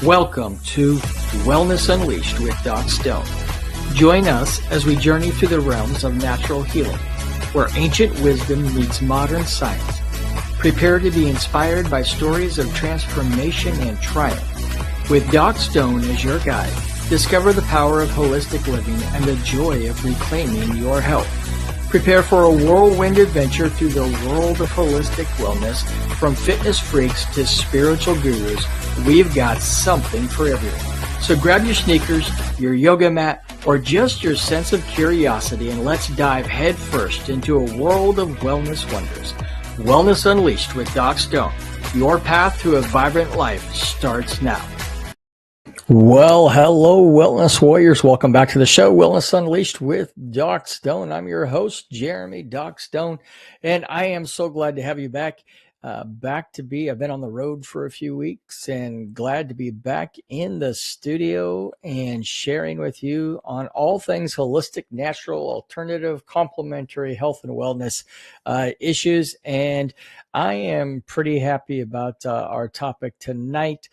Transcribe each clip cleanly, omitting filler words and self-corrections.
Welcome to Wellness Unleashed with Doc Stone. Join us as we journey through the realms of natural healing, where ancient wisdom meets modern science. Prepare to be inspired by stories of transformation and triumph. With Doc Stone as your guide, discover the power of holistic living and the joy of reclaiming your health. Prepare for a whirlwind adventure through the world of holistic wellness. From fitness freaks to spiritual gurus, we've got something for everyone. So grab your sneakers, your yoga mat, or just your sense of curiosity, and let's dive headfirst into a world of wellness wonders. Wellness Unleashed with Doc Stone. Your path to a vibrant life starts now. Well, hello, Wellness Warriors. Welcome back to the show, Wellness Unleashed with Doc Stone. I'm your host, Jeremy Doc Stone, and I am so glad to have you back. I've been on the road for a few weeks and glad to be back in the studio and sharing with you on all things holistic, natural, alternative, complementary health and wellness issues. And I am pretty happy about our topic tonight.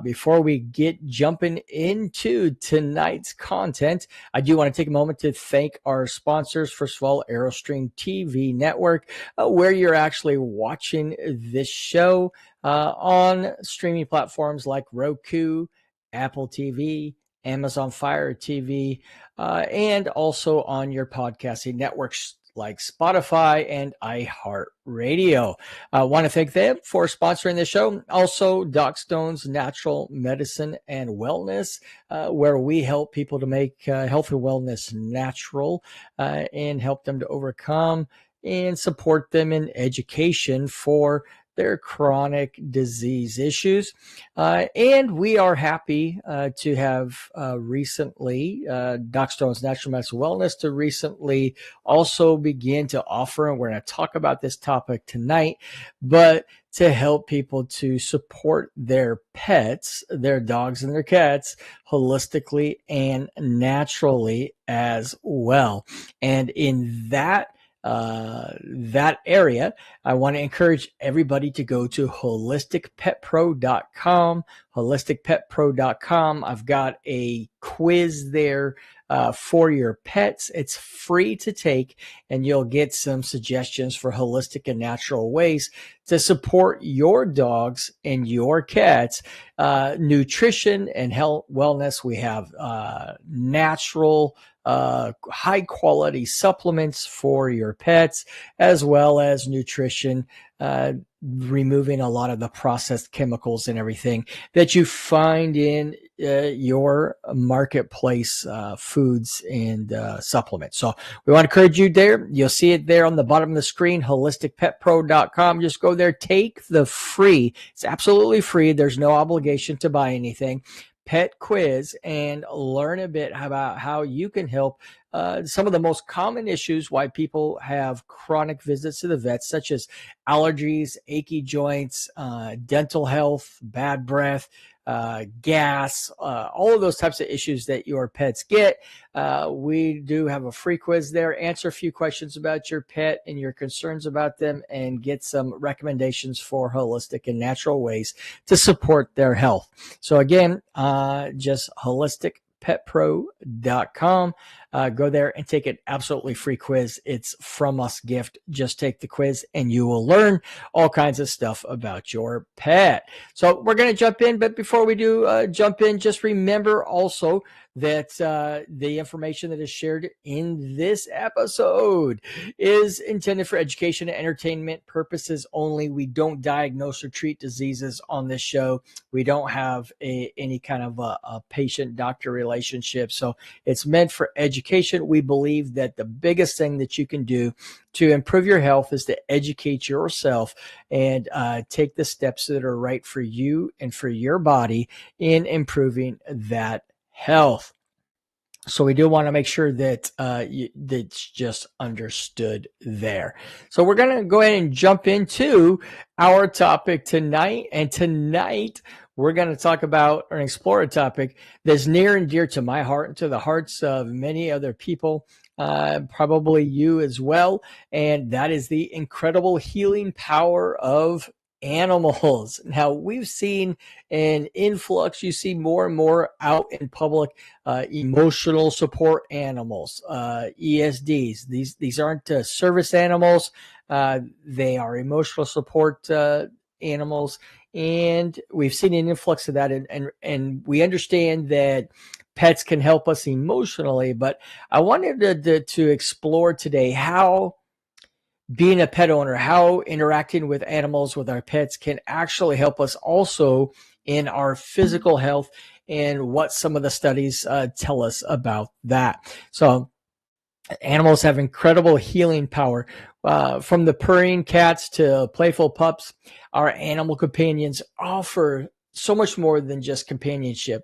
Before we get jumping into tonight's content, I do want to take a moment to thank our sponsors. First of all, Aerostream TV Network, where you're actually watching this show on streaming platforms like Roku, Apple TV, Amazon Fire TV, and also on your podcasting networks like Spotify and iHeartRadio. I want to thank them for sponsoring the show. Also, Doc Stone's Natural Medicine and Wellness, where we help people to make health and wellness natural and help them to overcome and support them in education for their chronic disease issues. And we are happy to have recently Doc Stone's Natural Medicine Wellness to recently also begin to offer, and we're going to talk about this topic tonight, but to help people to support their pets, their dogs and their cats, holistically and naturally as well. And in that area, I want to encourage everybody to go to holisticpetpro.com, holisticpetpro.com. I've got a quiz there for your pets. It's free to take, and you'll get some suggestions for holistic and natural ways to support your dogs and your cats. Nutrition and health wellness. We have natural high quality supplements for your pets, as well as nutrition, removing a lot of the processed chemicals and everything that you find in your marketplace foods and supplements. So we want to encourage you there. You'll see it there on the bottom of the screen, holisticpetpro.com. Just go there, take the free, it's absolutely free. There's no obligation to buy anything. Pet quiz, and learn a bit about how you can help some of the most common issues why people have chronic visits to the vets, such as allergies, achy joints, dental health, bad breath, gas, all of those types of issues that your pets get. We do have a free quiz there. Answer a few questions about your pet and your concerns about them, and get some recommendations for holistic and natural ways to support their health. So again, just holisticpetpro.com. Go there and take an absolutely free quiz. It's from us gift. Just take the quiz and you will learn all kinds of stuff about your pet. So we're going to jump in, but before we do jump in, just remember also that the information that is shared in this episode is intended for education and entertainment purposes only. We don't diagnose or treat diseases on this show. We don't have any kind of a patient-doctor relationship. So it's meant for education. We believe that the biggest thing that you can do to improve your health is to educate yourself and take the steps that are right for you and for your body in improving that health. So we do want to make sure that that's just understood there. So we're going to go ahead and jump into our topic tonight. And tonight we're going to talk about or explore a topic that's near and dear to my heart and to the hearts of many other people, probably you as well. And that is the incredible healing power of animals. Now, we've seen an influx. You see more and more out in public, emotional support animals, ESDs. These aren't service animals. They are emotional support animals. And we've seen an influx of that. And we understand that pets can help us emotionally. But I wanted to explore today how being a pet owner, how interacting with animals, with our pets, can actually help us also in our physical health, and what some of the studies tell us about that. So animals have incredible healing power. From the purring cats to playful pups, our animal companions offer so much more than just companionship.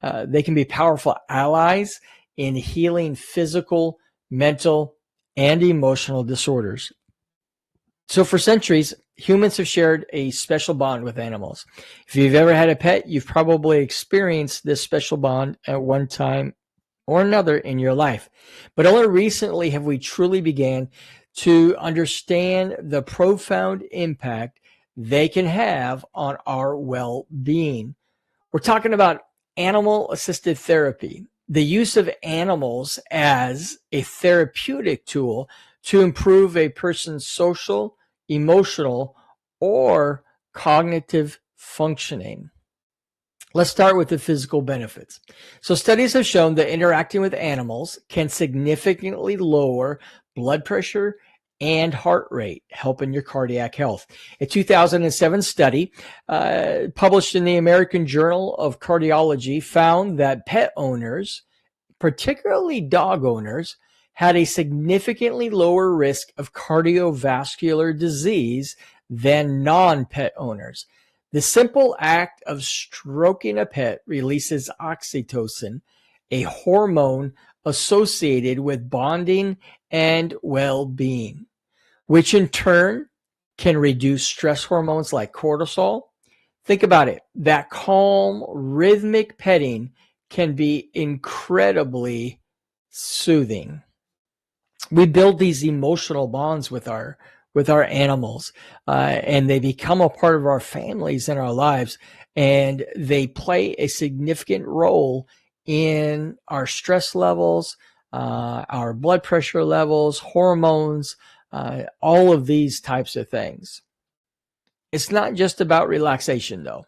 They can be powerful allies in healing physical, mental, and emotional disorders. So for centuries, humans have shared a special bond with animals. If you've ever had a pet, you've probably experienced this special bond at one time or another in your life. But only recently have we truly began to understand the profound impact they can have on our well-being. We're talking about animal-assisted therapy, the use of animals as a therapeutic tool to improve a person's social, emotional, or cognitive functioning. Let's start with the physical benefits. So studies have shown that interacting with animals can significantly lower blood pressure and heart rate, helping your cardiac health. A 2007 study published in the American Journal of Cardiology found that pet owners, particularly dog owners, had a significantly lower risk of cardiovascular disease than non-pet owners. The simple act of stroking a pet releases oxytocin, a hormone associated with bonding and well-being, which in turn can reduce stress hormones like cortisol. Think about it. That calm, rhythmic petting can be incredibly soothing. We build these emotional bonds with our animals, and they become a part of our families and our lives, and they play a significant role in our stress levels, our blood pressure levels, hormones, all of these types of things. It's not just about relaxation, though.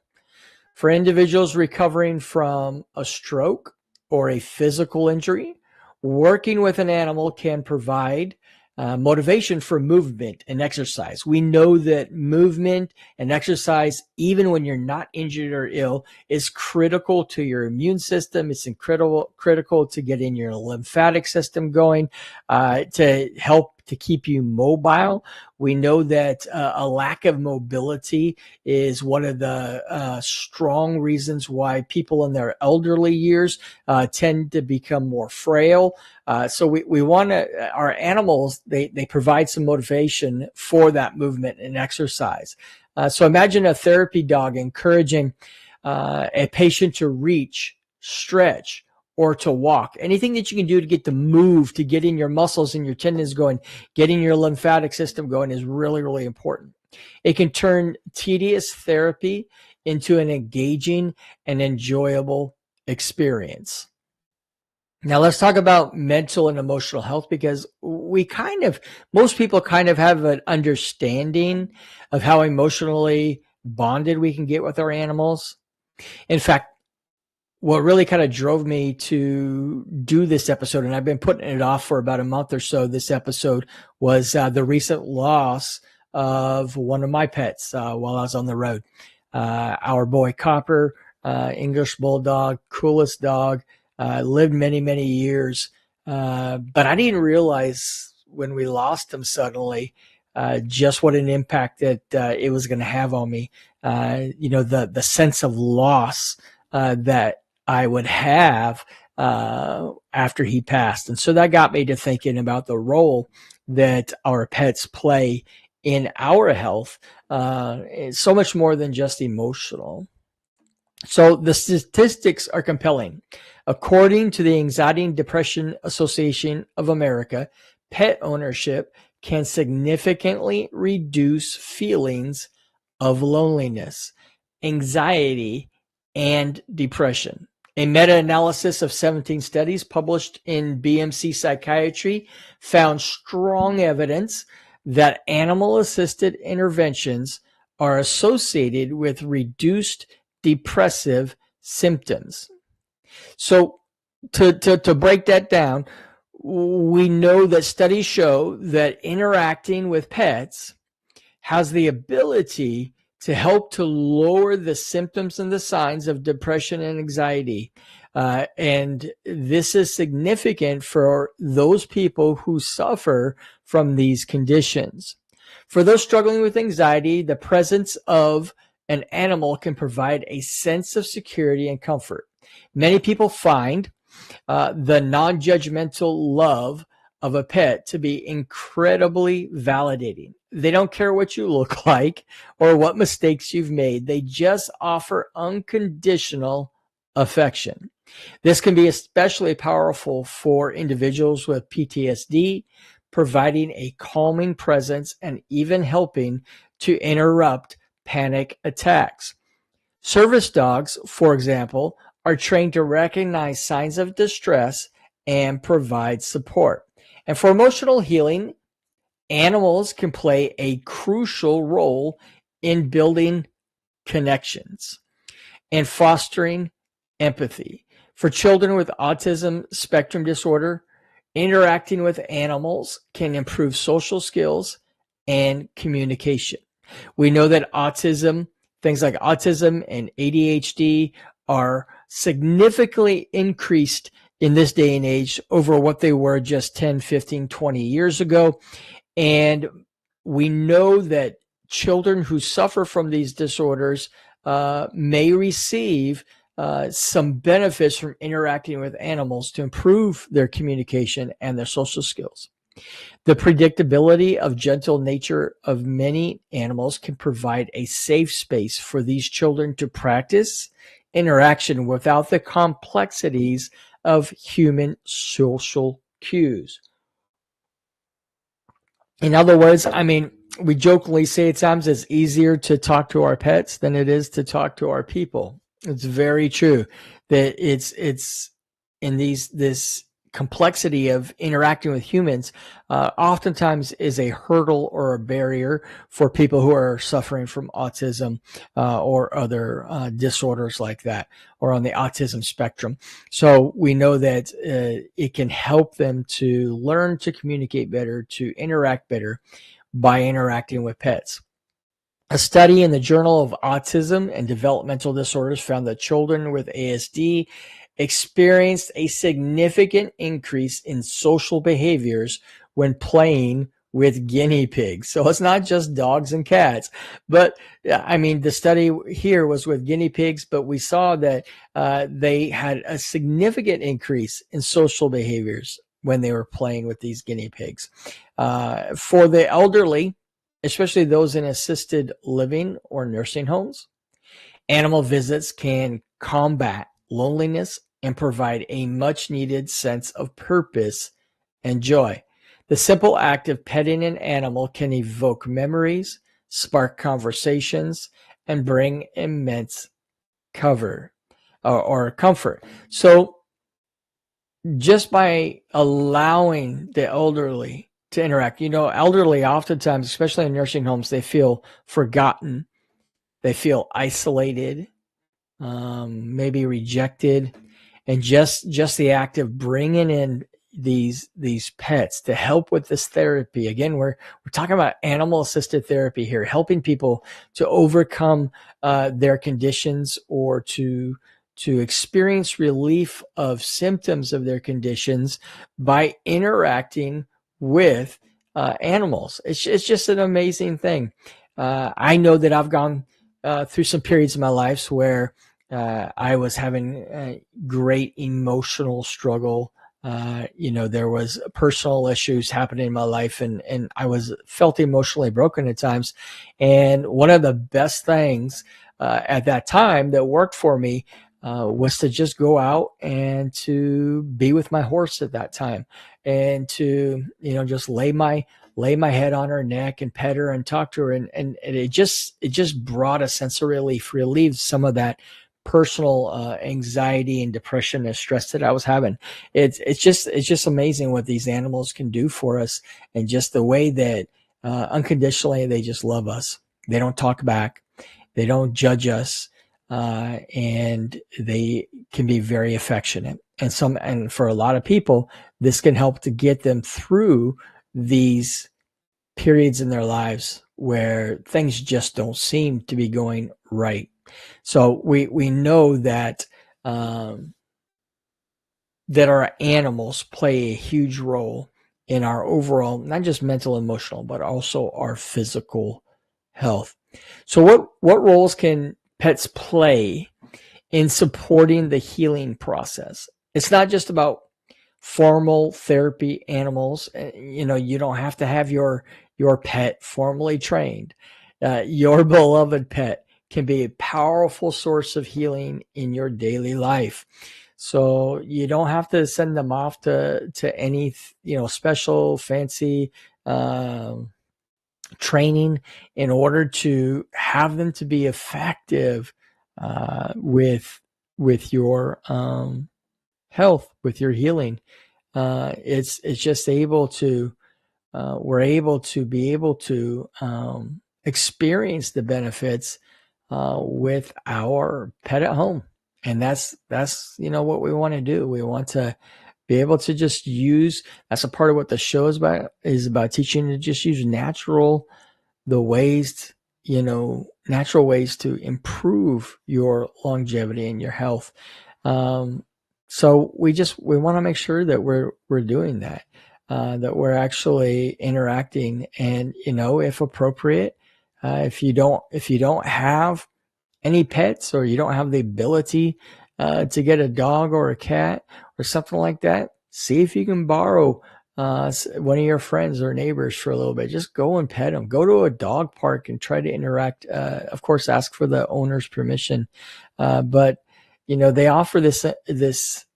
For individuals recovering from a stroke or a physical injury, working with an animal can provide motivation for movement and exercise. We know that movement and exercise, even when you're not injured or ill, is critical to your immune system. It's critical to getting your lymphatic system going, to help to keep you mobile. We know that a lack of mobility is one of the strong reasons why people in their elderly years tend to become more frail. So we want to, our animals, they provide some motivation for that movement and exercise. So imagine a therapy dog encouraging a patient to reach, stretch, or to walk. Anything that you can do to get to move, to getting your muscles and your tendons going, getting your lymphatic system going is really, really important. It can turn tedious therapy into an engaging and enjoyable experience. Now let's talk about mental and emotional health, because most people kind of have an understanding of how emotionally bonded we can get with our animals. In fact, what really kind of drove me to do this episode, and I've been putting it off for about a month or so, this episode, was the recent loss of one of my pets while I was on the road. Our boy Copper, English Bulldog, coolest dog, lived many, many years. But I didn't realize when we lost him suddenly just what an impact that it was going to have on me. The sense of loss that I would have after he passed. And so that got me to thinking about the role that our pets play in our health. It's so much more than just emotional. So the statistics are compelling. According to the Anxiety and Depression Association of America, pet ownership can significantly reduce feelings of loneliness, anxiety, and depression. A meta-analysis of 17 studies published in BMC Psychiatry found strong evidence that animal-assisted interventions are associated with reduced depressive symptoms. So to break that down, we know that studies show that interacting with pets has the ability to help to lower the symptoms and the signs of depression and anxiety. And this is significant for those people who suffer from these conditions. For those struggling with anxiety, the presence of an animal can provide a sense of security and comfort. Many people find the non-judgmental love of a pet to be incredibly validating. They don't care what you look like or what mistakes you've made. They just offer unconditional affection. This can be especially powerful for individuals with PTSD, providing a calming presence and even helping to interrupt panic attacks. Service dogs, for example, are trained to recognize signs of distress and provide support. And for emotional healing, animals can play a crucial role in building connections and fostering empathy. For children with autism spectrum disorder, interacting with animals can improve social skills and communication. We know that things like autism and ADHD are significantly increased in this day and age over what they were just 10, 15, 20 years ago. And we know that children who suffer from these disorders may receive some benefits from interacting with animals to improve their communication and their social skills. The predictability of gentle nature of many animals can provide a safe space for these children to practice interaction without the complexities of human social cues. In other words, I mean, we jokingly say at times it's easier to talk to our pets than it is to talk to our people. It's very true that it's in this complexity of interacting with humans oftentimes is a hurdle or a barrier for people who are suffering from autism or other disorders like that, or on the autism spectrum. So we know that it can help them to learn to communicate better, to interact better by interacting with pets. A study in the Journal of Autism and Developmental Disorders found that children with ASD experienced a significant increase in social behaviors when playing with guinea pigs. So it's not just dogs and cats, but I mean, the study here was with guinea pigs, but we saw that they had a significant increase in social behaviors when they were playing with these guinea pigs. For the elderly, especially those in assisted living or nursing homes, animal visits can combat loneliness and provide a much needed sense of purpose and joy. The simple act of petting an animal can evoke memories, spark conversations, and bring immense comfort. So just by allowing the elderly to interact, elderly oftentimes, especially in nursing homes, they feel forgotten, they feel isolated, maybe rejected. And just the act of bringing in these pets to help with this therapy. Again, we're talking about animal assisted therapy here, helping people to overcome their conditions or to experience relief of symptoms of their conditions by interacting with animals. It's just an amazing thing. I know that I've gone through some periods in my life where I was having a great emotional struggle. There was personal issues happening in my life, and I felt emotionally broken at times. And one of the best things at that time that worked for me was to just go out and to be with my horse at that time, and to just lay my lay my head on her neck and pet her and talk to her. And it just brought a sense of relief, relieved some of that personal anxiety and depression and stress that I was having. It's just amazing what these animals can do for us, and just the way that unconditionally they just love us. They don't talk back. They don't judge us. And they can be very affectionate. And for a lot of people, this can help to get them through these periods in their lives where things just don't seem to be going right. So we know that that our animals play a huge role in our overall, not just mental, emotional, but also our physical health. So what roles can pets play in supporting the healing process? It's not just about formal therapy animals. You don't have to have your pet formally trained. Your beloved pet can be a powerful source of healing in your daily life. So you don't have to send them off to any special fancy training in order to have them to be effective with your health, with your healing. It's just able to we're able to be able to experience the benefits with our pet at home. And that's what we want to do. We want to be able to just use, that's a part of what the show is about teaching you to just use natural ways to improve your longevity and your health. So we want to make sure that we're doing that, that we're actually interacting, and if appropriate, if you don't have any pets, or you don't have the ability to get a dog or a cat or something like that, see if you can borrow one of your friends or neighbors for a little bit. Just go and pet them. Go to a dog park and try to interact. Of course, ask for the owner's permission. But they offer this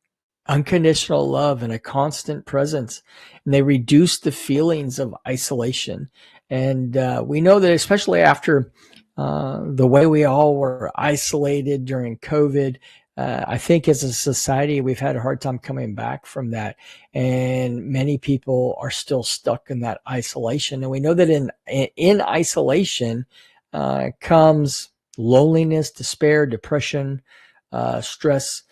unconditional love and a constant presence, and they reduce the feelings of isolation. And we know that, especially after the way we all were isolated during COVID, I think as a society, we've had a hard time coming back from that. And many people are still stuck in that isolation. And we know that in isolation comes loneliness, despair, depression, stress.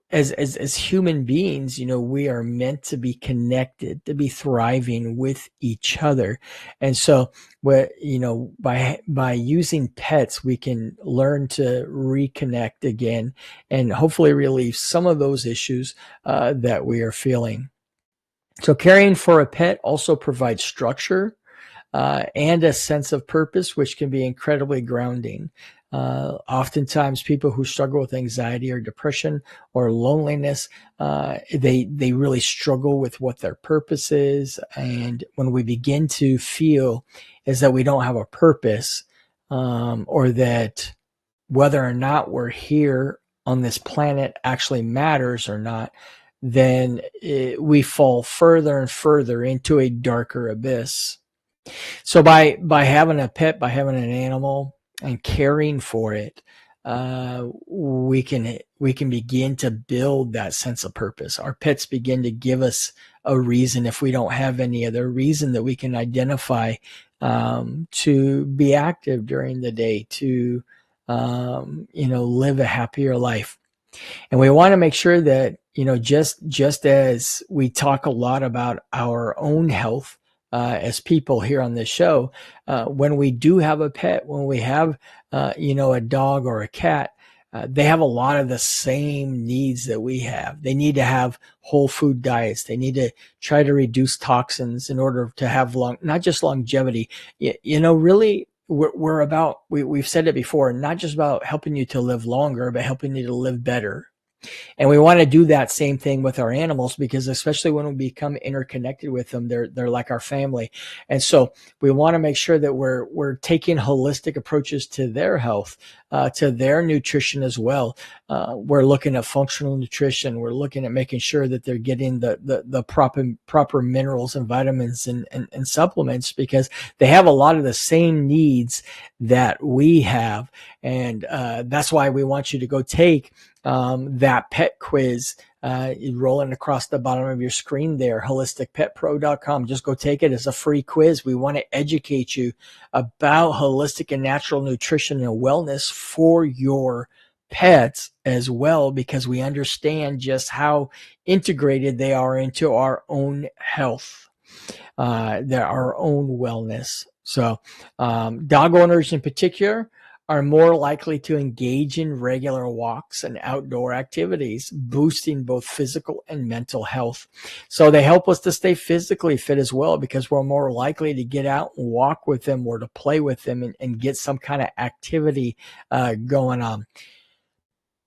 As human beings, we are meant to be connected, to be thriving with each other. And so, by using pets, we can learn to reconnect again and hopefully relieve some of those issues that we are feeling. So caring for a pet also provides structure and a sense of purpose, which can be incredibly grounding. Oftentimes people who struggle with anxiety or depression or loneliness, they really struggle with what their purpose is. And when we begin to feel is that we don't have a purpose, or that whether or not we're here on this planet actually matters or not, then we fall further and further into a darker abyss. So by having a pet, by having an animal and caring for it, we can begin to build that sense of purpose. Our pets begin to give us a reason, if we don't have any other reason that we can identify, to be active during the day, to live a happier life. And we want to make sure that just as we talk a lot about our own health as people here on this show, when we do have a pet, when we have a dog or a cat, they have a lot of the same needs that we have. They need to have whole food diets. They need to try to reduce toxins in order to have not just longevity. Really, we've said it before, not just about helping you to live longer, but helping you to live better. And we want to do that same thing with our animals, because especially when we become interconnected with them, they're like our family. And so we want to make sure that we're taking holistic approaches to their health, to their nutrition as well. We're looking at functional nutrition. We're looking at making sure that they're getting the proper minerals and vitamins and supplements, because they have a lot of the same needs that we have. And that's why we want you to go take that pet quiz, rolling across the bottom of your screen there, holisticpetpro.com. Just go take it. It's a free quiz. We want to educate you about holistic and natural nutrition and wellness for your pets as well, because we understand just how integrated they are into our own health, our own wellness. So dog owners in particular are more likely to engage in regular walks and outdoor activities, boosting both physical and mental health. So they help us to stay physically fit as well, because we're more likely to get out and walk with them or to play with them and get some kind of activity going on.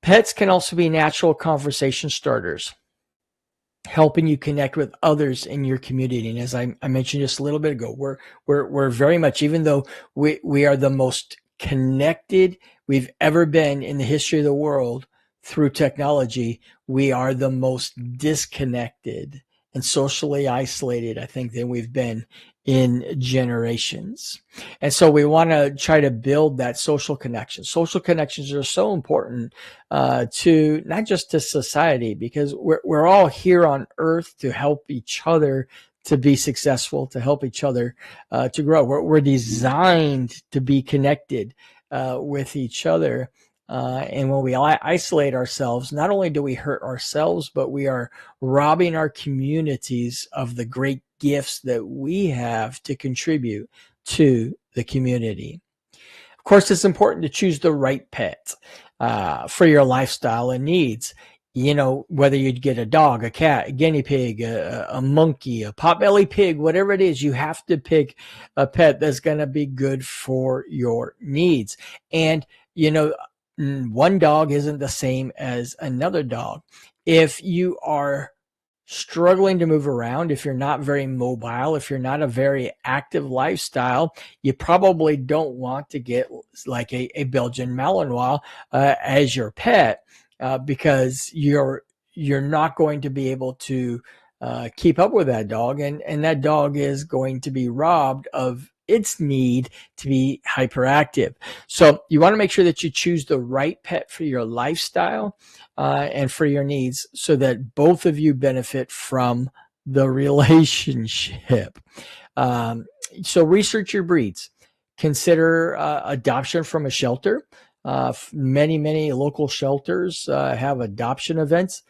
Pets can also be natural conversation starters, helping you connect with others in your community. And as I mentioned just a little bit ago, we're very much, even though we are the most connected we've ever been in the history of the world through technology, we are the most disconnected and socially isolated, I think, than we've been in generations. And so we want to try to build that social connection. Social connections are so important to not just to society, because we're all here on earth to help each other to be successful, to help each other to grow. We're designed to be connected with each other. And when we isolate ourselves, not only do we hurt ourselves, but we are robbing our communities of the great gifts that we have to contribute to the community. Of course, it's important to choose the right pet for your lifestyle and needs. You know, whether you'd get a dog, a cat, a guinea pig, a monkey, a potbelly pig, whatever it is, you have to pick a pet that's going to be good for your needs. And, you know, one dog isn't the same as another dog. If you are struggling to move around, if you're not very mobile, if you're not a very active lifestyle, you probably don't want to get like a Belgian Malinois as your pet. Because you're not going to be able to keep up with that dog, and that dog is going to be robbed of its need to be hyperactive. So you want to make sure that you choose the right pet for your lifestyle and for your needs, so that both of you benefit from the relationship. So research your breeds. Consider adoption from a shelter. Many local shelters have adoption events.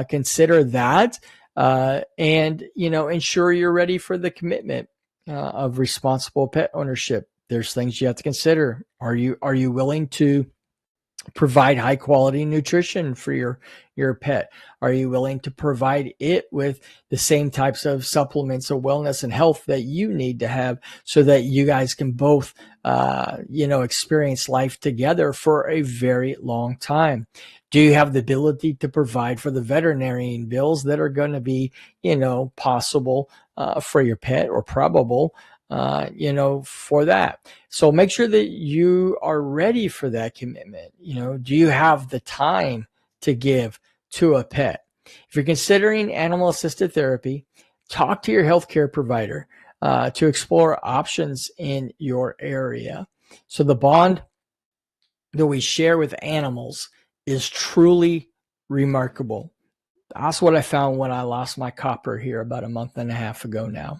Consider that, and ensure you're ready for the commitment of responsible pet ownership. There's things you have to consider. Are you willing to provide high quality nutrition for your pet? Are you willing to provide it with the same types of supplements of wellness and health that you need to have, so that you guys can both experience life together for a very long time? Do you have the ability to provide for the veterinarian bills that are going to be possible for your pet, or probable for that? So make sure that you are ready for that commitment. Do you have the time to give to a pet? If you're considering animal assisted therapy, talk to your healthcare provider to explore options in your area. So the bond that we share with animals is truly remarkable. That's what I found when I lost my copper here about a month and a half ago now.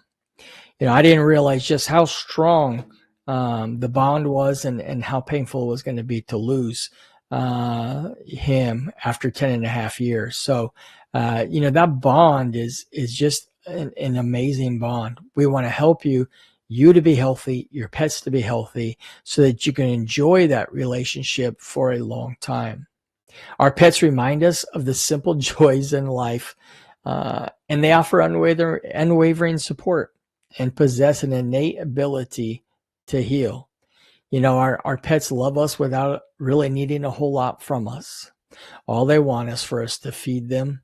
I didn't realize just how strong the bond was, and how painful it was going to be to lose him after 10 and a half years. So, that bond is just an amazing bond. We want to help you to be healthy, your pets to be healthy, so that you can enjoy that relationship for a long time. Our pets remind us of the simple joys in life, and they offer unwavering support and possess an innate ability to heal. Our pets love us without really needing a whole lot from us. All they want is for us to feed them,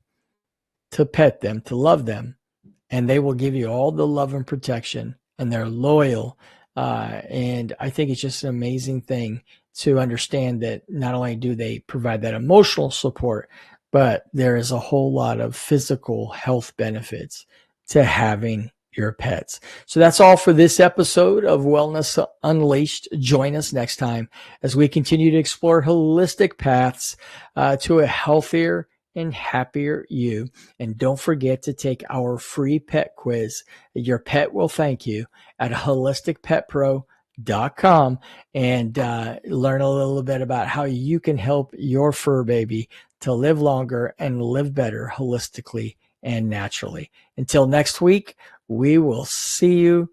to pet them, to love them, and they will give you all the love and protection, and they're loyal. And I think it's just an amazing thing to understand that not only do they provide that emotional support, but there is a whole lot of physical health benefits to having your pets. So that's all for this episode of Wellness Unleashed. Join us next time as we continue to explore holistic paths to a healthier and happier you. And don't forget to take our free pet quiz. Your pet will thank you at holisticpetpro.com and learn a little bit about how you can help your fur baby to live longer and live better holistically and naturally. Until next week, we will see you.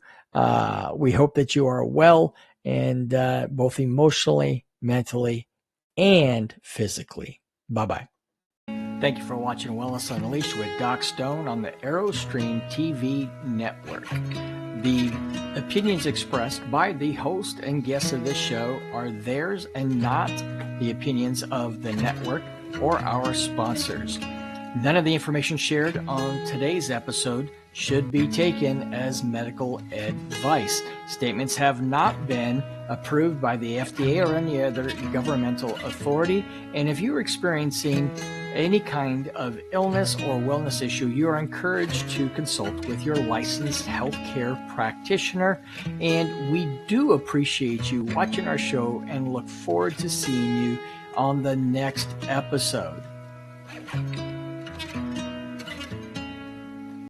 We hope that you are well and both emotionally, mentally, and physically. Bye-bye. Thank you for watching Wellness Unleashed with Doc Stone on the AeroStream TV network. The opinions expressed by the host and guests of this show are theirs and not the opinions of the network or our sponsors. None of the information shared on today's episode should be taken as medical advice. Statements have not been approved by the FDA or any other governmental authority. And if you're experiencing any kind of illness or wellness issue, you are encouraged to consult with your licensed healthcare practitioner. And we do appreciate you watching our show and look forward to seeing you on the next episode.